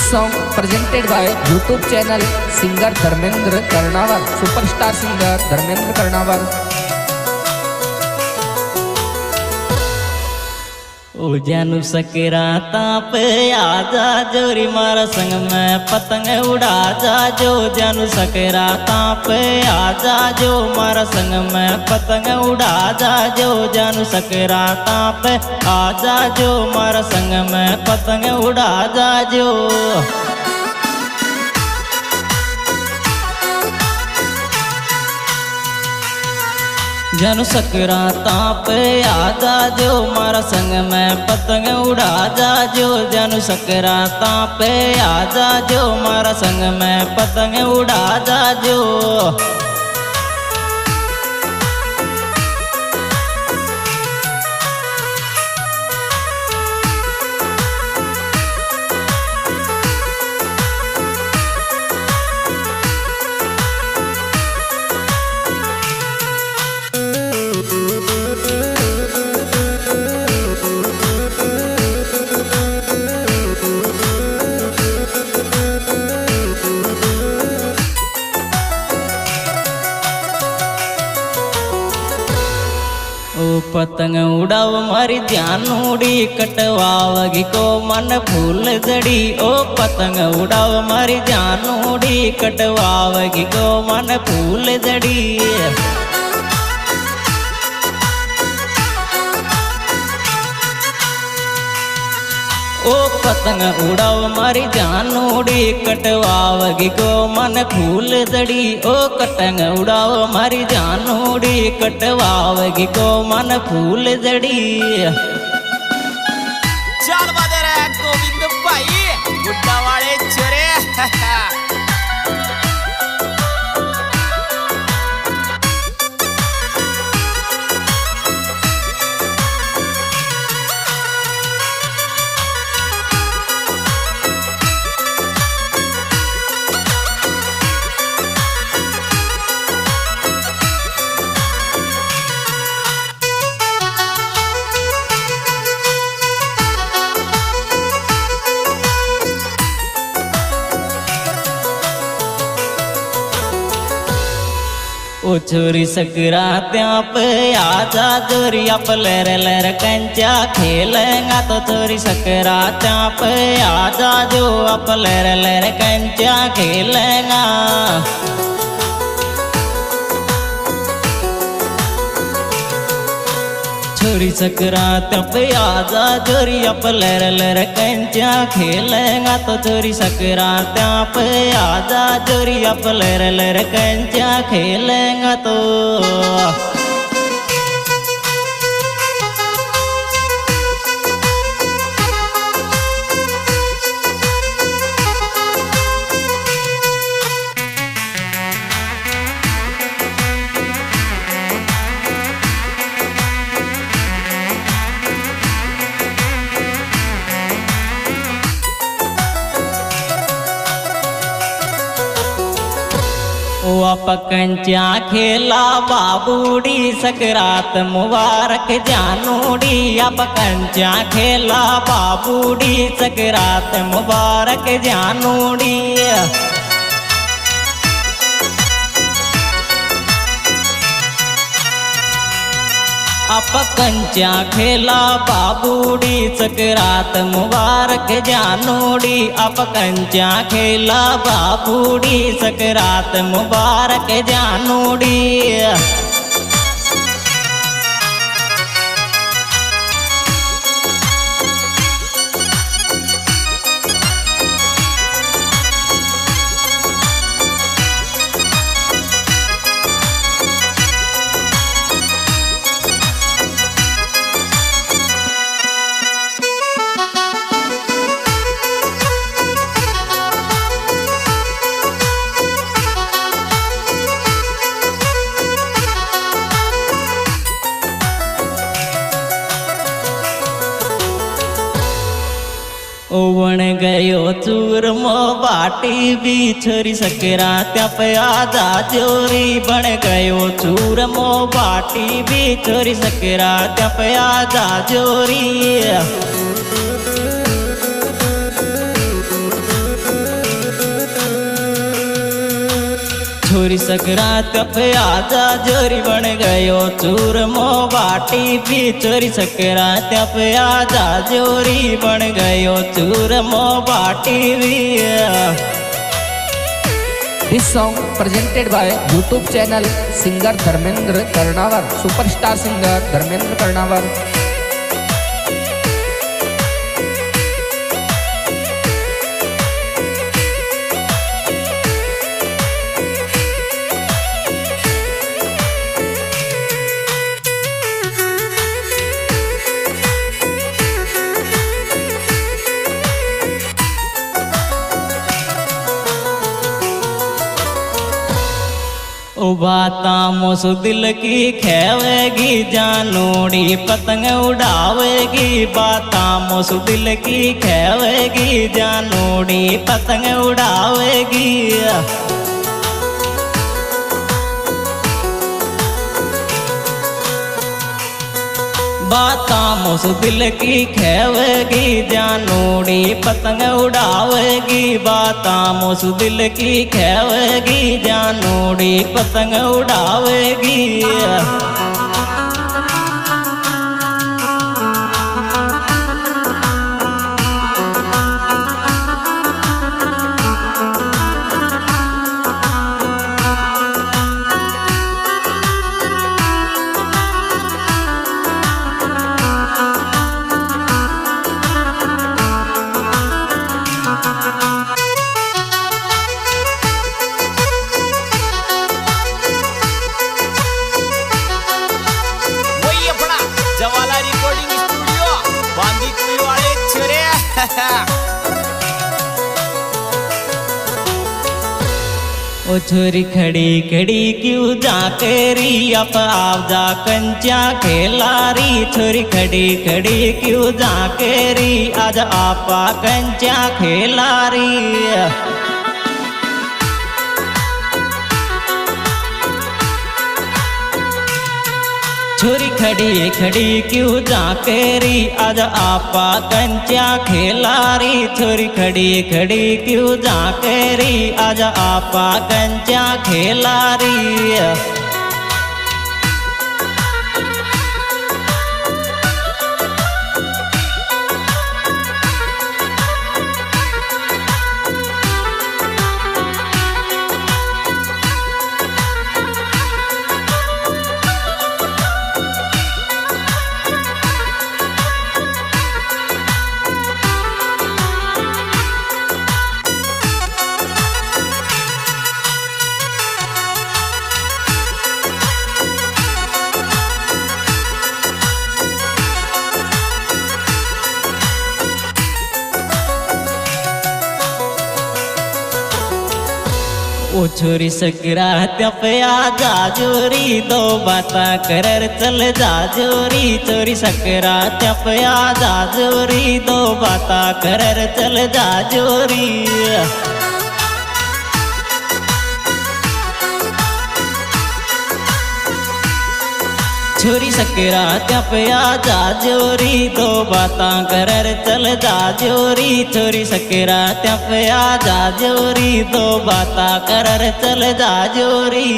song presented by YouTube channel singer Dharmendra Karnawar, superstar singer Dharmendra Karnawar. ओ जानू सकराता पे आजा जोरी मारा संग में पतंग उड़ा जा जो जानू सकराता पे आजा जो मारा संग में पतंग उड़ा जा जो जानू सकराता पे आजा जो मारा संग में पतंग उड़ा जा जो जानू सकराता पे आजा जो मारा संग में पतंग उड़ा जा जो जानू सकराता पे आजा जो मारा संग में पतंग उड़ा जा जो पतंग उड़ाव मारी जानूड़ी कटवावगी को मन फूल जड़ी ओ पतंग उड़ाव मारी जानूड़ी कटवावगी को मन फूल जड़ी ओ पतंग उड़ाव मारी जानूड़ी कटवावगी को मन फूल जड़ी ओ पतंग उड़ाव मारी जानूड़ी कटवावगी को मन फूल जड़ी चल बदे रे गोविंद भाई गुड्डा वाले चरे ओ छोरी सकरात्या पे आजा जोरी आप लहर लहर कंचा खेलेंगा तो छोरी सकरात्या पे आजा जो आप लहर लहर कंचा खेलेंगा छोरी सकरात पे आजा जोरी आप लहर लहर कंचा खेलेंगा तो छोरी सकरात पे आजा जोरी आप लहर लहर कंचा खेलेंगा तो ओ आप कंचा खेला बाबूड़ी सकरात मुबारक जानूड़ी आप कंचा खेला बाबूड़ी सकरात मुबारक जानूड़ी आप कंचा खेला बाबूड़ी सकरात मुबारक जानूड़ी आप कंचा खेला बाबूड़ी सकरात मुबारक जानूड़ी ओवण गयो चूरमो बाटी भी छोरी सकरात्या पे आजा जोरी बन गयो चूरमो बाटी भी छोरी सकरात्या पे आजा जोरी छोरी सकरात पे आजा जोरी बन गयो चूरमो बाटी भी छोरी सकरात पे आजा जोरी बन गयो चूरमो बाटी भी This song presented by YouTube channel singer Dharmendra Karnawar, superstar singer Dharmendra Karnawar. ओ बाता मोसो दिल की खेवेगी जानोड़ी पतंग उड़ावेगी बाता मोसो दिल की खेवेगी जानोड़ी पतंग उड़ावेगी बाता मोस दिल की खेवेगी जानोड़ी पतंग उड़ावेगी बाता मोस दिल की खेवेगी जानोड़ी पतंग उड़ावेगी ओ छोरी खड़ी खड़ी क्यों जाकेरी आप जा कंचा खेलारी छोरी खड़ी खड़ी क्यों जाकेरी आज आपा कंचा खेलारी छोरी खड़ी खड़ी क्यों जाकेरी आज आपा कंचा खेलारी छोरी खड़ी खड़ी क्यों जाकेरी आज आपा कंचा खेलारी ओ छोरी सकरात पे आजा जोरी दो बाता करर चल जा जोरी छोरी सकरात पे आजा जोरी दो बाता करर चल जा जोरी छोरी सकरात पे आजा जोरी दो बाता करर चल जा जोरी छोरी सकरात पे आजा जोरी दो बाता करर चल जा जोरी